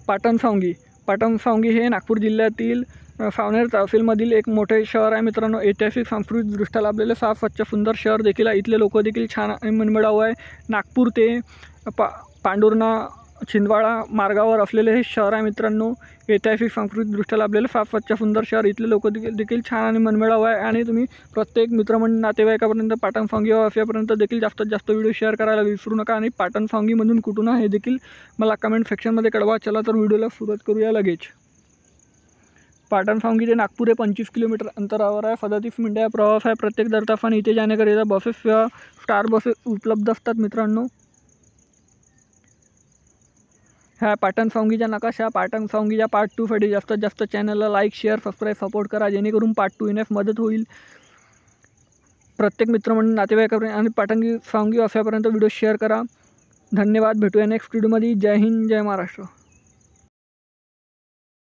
पाटणसावंगी हे नागपूर जिल्ह्यातील सावनेर तहसीलमधील एक मोठे शहर आहे मित्रांनो। ऐतिहासिक सांस्कृतिकदृष्ट्या लाभलेले साफ स्वच्छ सुंदर शहर देखील आहे। इथले लोक देखील छान आणि मनमिळाऊ आहे। नागपूर ते पांढुर्णा छिंदवाडा मार्गावर असलेले हे शहर आहे मित्रांनो। ऐतिहासिक सांस्कृतिकदृष्ट्या लाभलेले साफ स्वच्छ सुंदर शहर। इथले लोक देखील छान आणि मनमिळाऊ आहे। आणि तुम्ही प्रत्येक मित्रमंडळी नातेवाईकापर्यंत पाटणसावंगी असेपर्यंत देखील जास्तीत जास्त व्हिडिओ शेअर करायला विसरू नका। आणि पाटणसावंगीमधून कुठून आहे हे देखील मला कमेंट सेक्शनमध्ये कळवा। चला तर व्हिडिओला सुरुवात करूया लगेच। पाटणसावंगी ते नागपूर हे 25 किलोमीटर अंतरावर आहे। 37 मिनिटाचा प्रवास आहे प्रत्येक दर तासाने। इथे जाण्याकरिता बसेस किंवा स्टार बसेस उपलब्ध असतात मित्रांनो। ह्या पाटणसावंगीचा नकाशा। पाटणसावंगीच्या पार्ट 2 साठी जास्तीत जास्त चॅनलला लाईक शेअर सबस्क्राईब सपोर्ट करा, जेणेकरून पार्ट 2 येण्यास मदत होईल। प्रत्येक मित्रमंडळी नातेवाईकापर्यंत आणि पाटणसावंगी असेपर्यंत व्हिडिओ शेअर करा। धन्यवाद। भेटूया नेक्स्ट व्हिडिओमध्ये। जय हिंद जय महाराष्ट्र।